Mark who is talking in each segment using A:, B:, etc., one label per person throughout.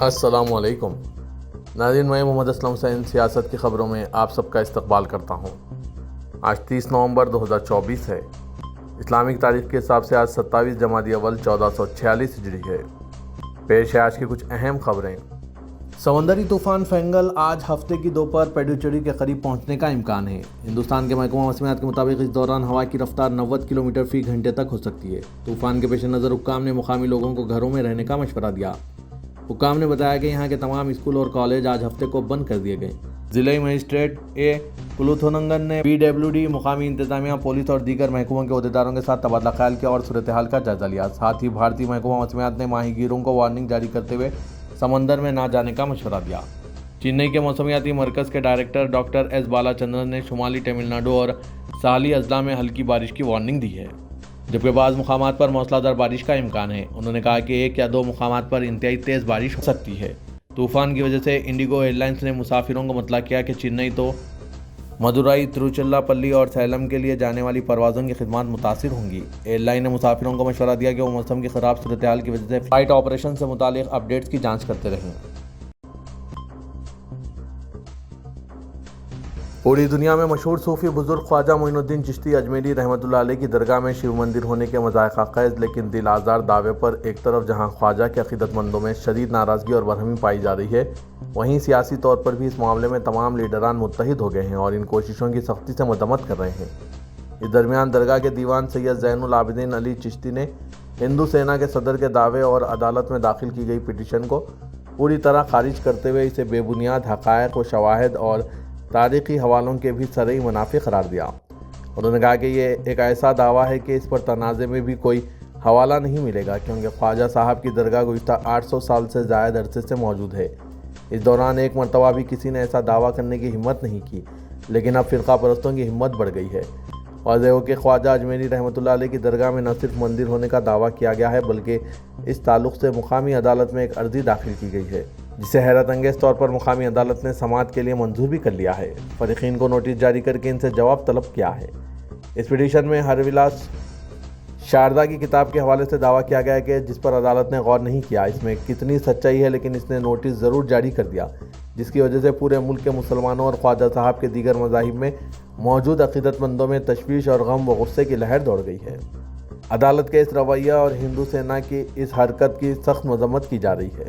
A: السلام علیکم ناظرین، میں محمد اسلم حسین سیاست کی خبروں میں آپ سب کا استقبال کرتا ہوں۔ آج 30 نومبر 2024 ہے۔ اسلامک تاریخ کے حساب سے آج 27 جمادی اول 1446 ہجری ہے۔ پیش ہے آج کی کچھ اہم خبریں۔ سمندری طوفان فینگل آج ہفتے کی دوپہر پیڈوچیری کے قریب پہنچنے کا امکان ہے۔ ہندوستان کے محکمہ موسمیات کے مطابق اس دوران ہوا کی رفتار 90 کلومیٹر فی گھنٹے تک ہو سکتی ہے۔ طوفان کے پیش نظر حکام نے مقامی لوگوں کو گھروں میں رہنے کا مشورہ دیا۔ حکام نے بتایا کہ یہاں کے تمام اسکول اور کالج آج ہفتے کو بند کر دیے گئے۔ ضلعی مجسٹریٹ اے کلوتھونگن نے PWD، مقامی انتظامیہ، پولیس اور دیگر محکموں کے عہدیداروں کے ساتھ تبادلہ خیال کیا اور صورتحال کا جائزہ لیا۔ ساتھ ہی بھارتی محکمہ موسمیات نے ماہی گیروں کو وارننگ جاری کرتے ہوئے سمندر میں نہ جانے کا مشورہ دیا۔ چنئی کے موسمیاتی مرکز کے ڈائریکٹر ڈاکٹر ایس بالا چندرن نے شمالی تمل ناڈو اور ساحلی اضلاع میں ہلکی بارش کی وارننگ دی ہے، جبکہ بعض مقامات پر موسلا دھار بارش کا امکان ہے۔ انہوں نے کہا کہ 1 یا 2 مقامات پر انتہائی تیز بارش ہو سکتی ہے۔ طوفان کی وجہ سے انڈیگو ایئر لائنز نے مسافروں کو مطلع کیا کہ چنئی تو مدورائی، تروچیراپلی اور سیلم کے لیے جانے والی پروازوں کی خدمات متاثر ہوں گی۔ ایئر لائن نے مسافروں کو مشورہ دیا کہ وہ موسم کی خراب صورتحال کی وجہ سے فلائٹ آپریشن سے متعلق اپڈیٹس کی جانچ کرتے رہیں۔ پوری دنیا میں مشہور صوفی بزرگ خواجہ معین الدین چشتی اجمیری رحمۃ اللہ علیہ کی درگاہ میں شیو مندر ہونے کے مذائقہ خیز لیکن دل آزار دعوے پر ایک طرف جہاں خواجہ کے عقیدت مندوں میں شدید ناراضگی اور برہمی پائی جا رہی ہے، وہیں سیاسی طور پر بھی اس معاملے میں تمام لیڈران متحد ہو گئے ہیں اور ان کوششوں کی سختی سے مذمت کر رہے ہیں۔ اس درمیان درگاہ کے دیوان سید زین العابدین علی چشتی نے ہندو سینا کے صدر کے دعوے اور عدالت میں داخل کی گئی پٹیشن کو پوری طرح خارج کرتے ہوئے اسے بے بنیاد حقائق و شواہد اور تاریخی حوالوں کے بھی صریح منافی قرار دیا۔ انہوں نے کہا کہ یہ ایک ایسا دعویٰ ہے کہ اس پر تنازع میں بھی کوئی حوالہ نہیں ملے گا، کیونکہ خواجہ صاحب کی درگاہ گزشتہ 800 سال سے زائد عرصے سے موجود ہے۔ اس دوران ایک مرتبہ بھی کسی نے ایسا دعویٰ کرنے کی ہمت نہیں کی، لیکن اب فرقہ پرستوں کی ہمت بڑھ گئی ہے۔ واضح ہو کہ خواجہ اجمیری رحمۃ اللہ علیہ کی درگاہ میں نہ صرف مندر ہونے کا دعویٰ کیا گیا ہے، بلکہ اس تعلق سے مقامی عدالت میں ایک عرضی داخل کی گئی ہے، جسے حیرت انگیز طور پر مقامی عدالت نے سماعت کے لیے منظور بھی کر لیا ہے۔ فریقین کو نوٹس جاری کر کے ان سے جواب طلب کیا ہے۔ اس پٹیشن میں ہر ولاس شاردا کی کتاب کے حوالے سے دعویٰ کیا گیا ہے کہ جس پر عدالت نے غور نہیں کیا اس میں کتنی سچائی ہے، لیکن اس نے نوٹس ضرور جاری کر دیا، جس کی وجہ سے پورے ملک کے مسلمانوں اور خواجہ صاحب کے دیگر مذاہب میں موجود عقیدت مندوں میں تشویش اور غم و غصے کی لہر دوڑ گئی ہے۔ عدالت کے اس رویہ اور ہندو سینا کی اس حرکت کی سخت مذمت کی جا رہی ہے۔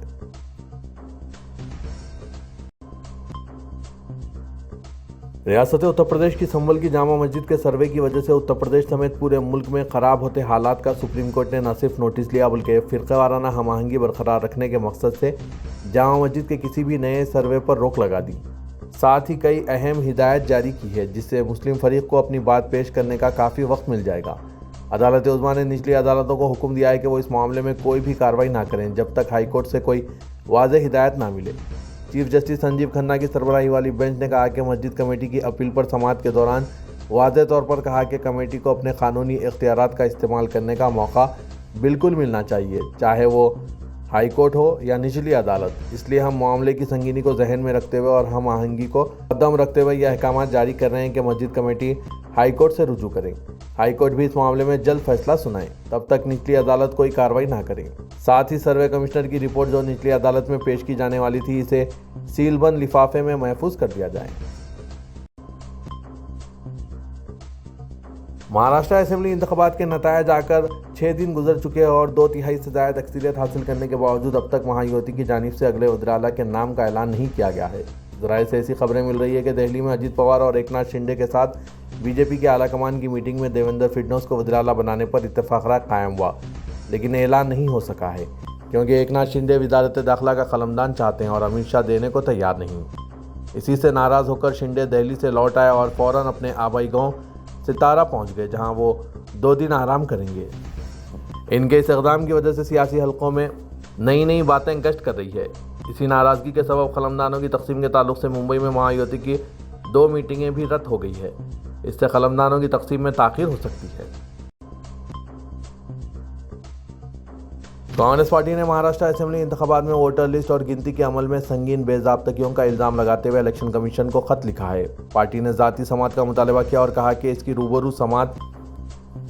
A: ریاست اتر پردیش کی سنبھل کی جامع مسجد کے سروے کی وجہ سے اتر پردیش سمیت پورے ملک میں خراب ہوتے حالات کا سپریم کورٹ نے نہ صرف نوٹس لیا بلکہ فرقہ وارانہ ہم آہنگی برقرار رکھنے کے مقصد سے جامع مسجد کے کسی بھی نئے سروے پر روک لگا دی۔ ساتھ ہی کئی اہم ہدایت جاری کی ہے، جس سے مسلم فریق کو اپنی بات پیش کرنے کا کافی وقت مل جائے گا۔ عدالت عظمیٰ نے نچلی عدالتوں کو حکم دیا ہے کہ وہ اس معاملے میں کوئی بھی کارروائی نہ کریں جب تک ہائی کورٹ سے کوئی واضح ہدایت نہ ملے۔ چیف جسٹس سنجیو کھنہ کی سربراہی والی بینچ نے کہا کہ مسجد کمیٹی کی اپیل پر سماعت کے دوران واضح طور پر کہا کہ کمیٹی کو اپنے قانونی اختیارات کا استعمال کرنے کا موقع بالکل ملنا چاہیے، چاہے وہ ہائی کورٹ ہو یا نچلی عدالت۔ اس لیے ہم معاملے کی سنگینی کو ذہن میں رکھتے ہوئے اور ہم آہنگی کو مقدم رکھتے ہوئے یہ احکامات جاری کر رہے ہیں کہ مسجد کمیٹی ہائی کورٹ سے رجوع کریں، ہائی کورٹ بھی اس معاملے میں جلد فیصلہ سنائے، تب تک نچلی عدالت کوئی کارروائی نہ کریں۔ ساتھ ہی سروے کمشنر کی رپورٹ جو نچلی عدالت میں پیش کی جانے والی تھی، اسے سیل بند لفافے میں محفوظ کر دیا جائے۔ مہاراشٹر اسمبلی انتخابات کے نتائج آ کر 6 دن گزر چکے اور 2/3 سے زائد اکثریت حاصل کرنے کے باوجود اب تک مہا یوتی کی جانب سے اگلے وزیر اعلیٰ کے نام کا اعلان نہیں کیا گیا ہے۔ ذرائع سے ایسی خبریں مل رہی ہے کہ دہلی میں اجیت پوار اور ایکناتھ شنڈے کے ساتھ BJP کے اعلیٰ کمان کی میٹنگ میں دیویندر فڈنوس کو وزیر اعلیٰ بنانے پر اتفاق رائے قائم ہوا، لیکن اعلان نہیں ہو سکا ہے کیونکہ ایکناتھ شنڈے وزارت داخلہ کا قلمدان چاہتے ہیں اور امت شاہ دینے کو تیار نہیں۔ اسی سے ناراض ہو کر شنڈے دہلی سے لوٹ آئے اور فوراً اپنے آبائی گاؤں ستارہ پہنچ گئے، جہاں وہ 2 دن آرام کریں گے۔ ان کے اس اقدام کی وجہ سے سیاسی حلقوں میں نئی باتیں گشت کر رہی ہے۔ اسی ناراضگی کے سبب قلمدانوں کی تقسیم کے تعلق سے ممبئی میں مہا یوتی کی 2 میٹنگیں بھی رد ہو گئی ہے۔ اس سے قلمدانوں کی تقسیم میں تاخیر ہو سکتی ہے۔ کانگریس پارٹی نے مہاراشٹر اسمبلی انتخابات میں ووٹر لسٹ اور گنتی کے عمل میں سنگین بے ضابطگیوں کا الزام لگاتے ہوئے الیکشن کمیشن کو خط لکھا ہے۔ پارٹی نے ذاتی سماعت کا مطالبہ کیا اور کہا کہ اس کی روبرو سماعت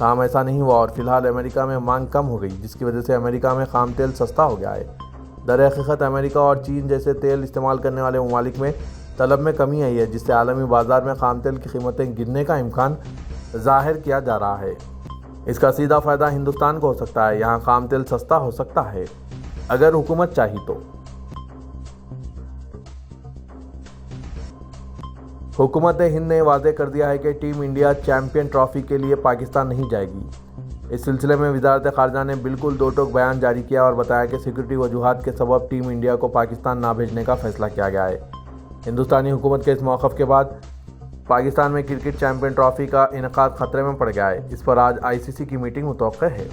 A: تاہم ایسا نہیں ہوا اور فی الحال امریکہ میں مانگ کم ہو گئی، جس کی وجہ سے امریکہ میں خام تیل سستا ہو گیا ہے۔ در حقیقت امریکہ اور چین جیسے تیل استعمال کرنے والے ممالک میں طلب میں کمی آئی ہے، جس سے عالمی بازار میں خام تیل کی قیمتیں گرنے کا امکان ظاہر کیا جا رہا ہے۔ اس کا سیدھا فائدہ ہندوستان کو ہو سکتا ہے، یہاں خام تیل سستا ہو سکتا ہے اگر حکومت چاہی تو۔ حکومت ہند نے واضح کر دیا ہے کہ ٹیم انڈیا چیمپئن ٹرافی کے لیے پاکستان نہیں جائے گی۔ اس سلسلے میں وزارت خارجہ نے بالکل دو ٹوک بیان جاری کیا اور بتایا کہ سیکورٹی وجوہات کے سبب ٹیم انڈیا کو پاکستان نہ بھیجنے کا فیصلہ کیا گیا ہے۔ ہندوستانی حکومت کے اس موقف کے بعد پاکستان میں کرکٹ چیمپئن ٹرافی کا انعقاد خطرے میں پڑ گیا ہے۔ اس پر آج ICC کی میٹنگ متوقع ہے۔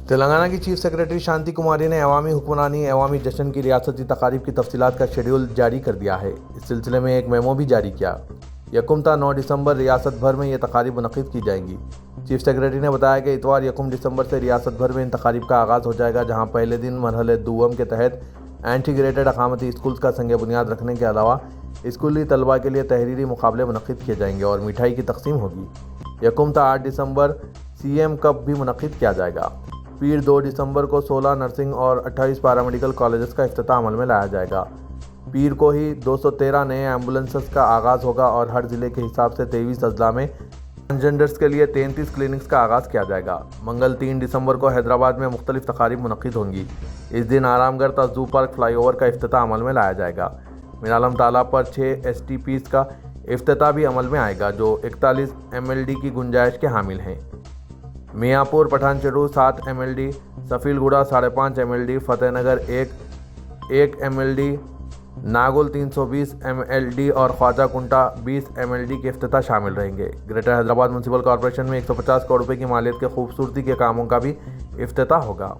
A: تلنگانہ کی چیف سیکرٹری شانتی کماری نے عوامی حکمرانی عوامی جشن کی ریاستی تقاریب کی تفصیلات کا شیڈول جاری کر دیا ہے۔ اس سلسلے میں ایک میمو بھی جاری کیا۔ 1 تا 9 دسمبر ریاست بھر میں یہ تقاریب منعقد کی جائیں گی۔ چیف سیکرٹری نے بتایا کہ اتوار 1 دسمبر سے ریاست بھر میں ان تقاریب کا آغاز ہو جائے گا، جہاں پہلے دن مرحلے دوم کے تحت انٹیگریٹڈ اقامتی اسکولز کا سنگ بنیاد رکھنے کے علاوہ اسکولی طلباء کے لیے تحریری مقابلے منعقد کیے جائیں گے اور مٹھائی کی تقسیم ہوگی۔ 1 تا 8 دسمبر CM کپ بھی منعقد کیا جائے گا۔ پیر 2 دسمبر کو 16 نرسنگ اور 28 پیرامیڈیکل کالجز کا افتتاح عمل میں لایا جائے گا۔ پیر کو ہی 213 نئے ایمبولینسز کا آغاز ہوگا اور ہر ضلع کے حساب سے 23 اضلاع میں ٹرانسجینڈرز کے لیے 33 کلینکس کا آغاز کیا جائے گا۔ منگل 3 دسمبر کو حیدرآباد میں مختلف تقاریب منعقد ہوں گی۔ اس دن آرام گڑھ تا زو پارک فلائی اوور کا افتتاح عمل میں لایا جائے گا۔ میرالم تالاب پر 6 STPs کا افتتاح بھی عمل میں آئے گا، جو 41 MLD کی گنجائش کے حامل ہیں۔ میاں پور پٹھان چڑو 7 MLD، سفیل گوڑا 5.5 MLD، فتح نگر 1 MLD، ناگل 320 MLD اور خواجہ کنٹا 20 MLD کے افتتاح شامل رہیں گے۔ گریٹر حیدرآباد میونسپل کارپوریشن میں 150 کروڑ روپے کی مالیت کے خوبصورتی کے کاموں کا بھی افتتاح ہوگا۔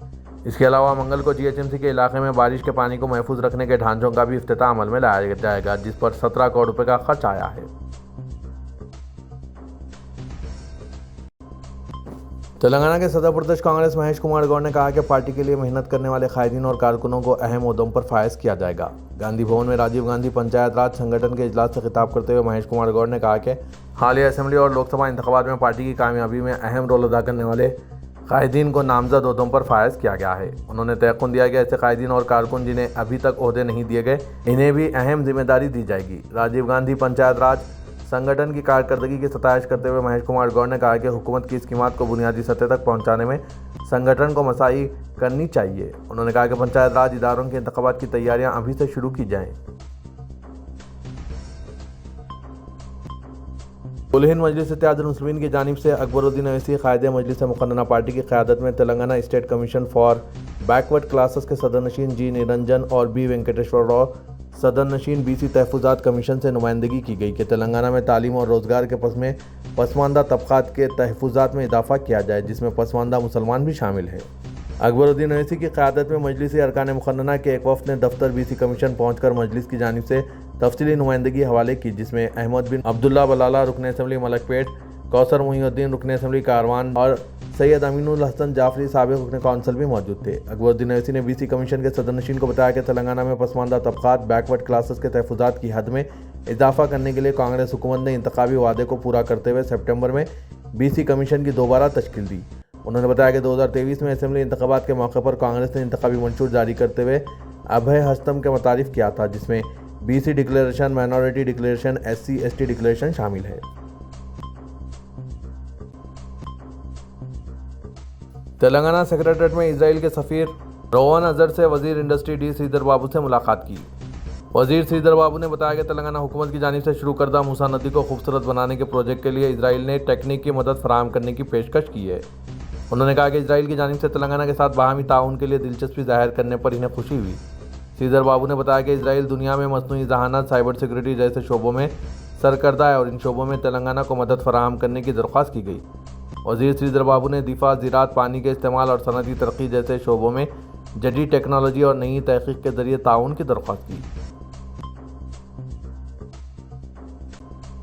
A: اس کے علاوہ منگل کو GHMC کے علاقے میں بارش کے پانی کو محفوظ رکھنے کے ڈھانچوں کا بھی افتتاح عمل میں لایا جائے گا، جس پر 17 کروڑ روپے کا خرچ آیا ہے۔ تلنگانہ کے صدر پردیش کانگریس مہیش کمار گوڑ نے کہا کہ پارٹی کے لیے محنت کرنے والے قائدین اور کارکنوں کو اہم عہدوں پر فائز کیا جائے گا۔ گاندھی بھون میں راجیو گاندھی پنچایت راج سنگٹھن کے اجلاس سے خطاب کرتے ہوئے مہیش کمار گوڑ نے کہا کہ حالیہ اسمبلی اور لوک سبھا انتخابات میں پارٹی کی کامیابی میں اہم رول ادا کرنے والے قائدین کو نامزد عہدوں پر فائز کیا گیا ہے۔ انہوں نے تیقن دیا کہ ایسے قائدین اور کارکن جنہیں ابھی تک عہدے نہیں دیے گئے، انہیں بھی اہم ذمہ داری دی جائے گی۔ راجیو گاندھی پنچایت راج سنگٹھن کی کارکردگی کی ستائش کرتے ہوئے مہیش کمار گوڑ نے کہا کہ حکومت کی اسکیمات کو بنیادی سطح تک پہنچانے میں سنگٹھن کو مساعی کرنی چاہیے۔ انہوں نے کہا کہ پنچایت راج اداروں کے انتخابات کی تیاریاں ابھی سے شروع کی جائیں۔ کل ہند مجلس اتحاد المسلمین کی جانب سے اکبر الدین اویسی قائد مجلس مقننہ پارٹی کی قیادت میں Telangana state commission for backward classes کے صدر نشین جی نرنجن اور بی وینکٹیشور راؤ صدر نشین BC تحفظات کمیشن سے نمائندگی کی گئی کہ تلنگانہ میں تعلیم اور روزگار کے پسماندہ طبقات کے تحفظات میں اضافہ کیا جائے، جس میں پسماندہ مسلمان بھی شامل ہیں۔ اکبر الدین اویسی کی قیادت میں مجلسی ارکان مقننہ کے ایک وفد نے دفتر BC کمیشن پہنچ کر مجلس کی جانب سے تفصیلی نمائندگی حوالے کی، جس میں احمد بن عبداللہ بلالہ رکن اسمبلی ملک پیٹ، کوثر محی الدین رکن اسمبلی کاروان اور سید امین الحسن جعفری سابق رکن کونسل بھی موجود تھے۔ اکبر الدین اویسی نے BC کمیشن کے صدر نشین کو بتایا کہ تلنگانہ میں پسماندہ طبقات بیکورڈ کلاسز کے تحفظات کی حد میں اضافہ کرنے کے لیے کانگریس حکومت نے انتخابی وعدے کو پورا کرتے ہوئے سپٹمبر میں BC کمیشن کی دوبارہ تشکیل دی۔ انہوں نے بتایا کہ 2023 میں اسمبلی انتخابات کے موقع پر کانگریس نے انتخابی منشور جاری کرتے ہوئے ابھے ہستم کے متعارف کیا تھا، جس میں BC declaration, minority declaration, SC ST declaration شامل ہے۔ تلنگانہ سیکریٹریٹ میں اسرائیل کے سفیر روون اظہر سے وزیر انڈسٹری ڈی سریدھر بابو سے ملاقات کی۔ وزیر سریدھر بابو نے بتایا کہ تلنگانہ حکومت کی جانب سے شروع کردہ موسیٰ ندی کو خوبصورت بنانے کے پروجیکٹ کے لیے اسرائیل نے ٹیکنیک کی مدد فراہم کرنے کی پیشکش کی ہے۔ انہوں نے کہا کہ اسرائیل کی جانب سے تلنگانہ کے ساتھ باہمی تعاون کے لیے دلچسپی ظاہر کرنے پر انہیں خوشی ہوئی۔ سریدھر بابو نے بتایا کہ اسرائیل دنیا میں مصنوعی ذہانت، سائبر سیکورٹی جیسے شعبوں میں سرکردہ ہے اور ان شعبوں میں تلنگانہ کو مدد فراہم کرنے کی درخواست کی گئی۔ وزیر سریدھر بابو نے دفاع، زراعت، پانی کے استعمال اور صنعتی ترقی جیسے شعبوں میں جدید ٹیکنالوجی اور نئی تحقیق کے ذریعے تعاون کی درخواست کی۔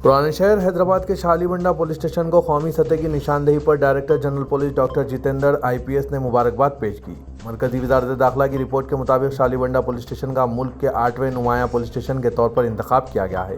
A: پرانے شہر حیدرآباد کے شالی بنڈا پولیس اسٹیشن کو قومی سطح کی نشاندہی پر director general police doctor Jitendra IPS نے مبارکباد پیش کی۔ مرکزی وزارت داخلہ کی رپورٹ کے مطابق شالی بنڈا پولیس اسٹیشن کا ملک کے 8ویں نمایاں پولیس اسٹیشن کے طور پر انتخاب کیا گیا ہے۔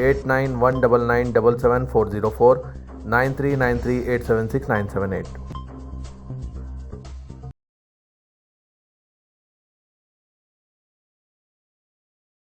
A: 8919977404 9393876978।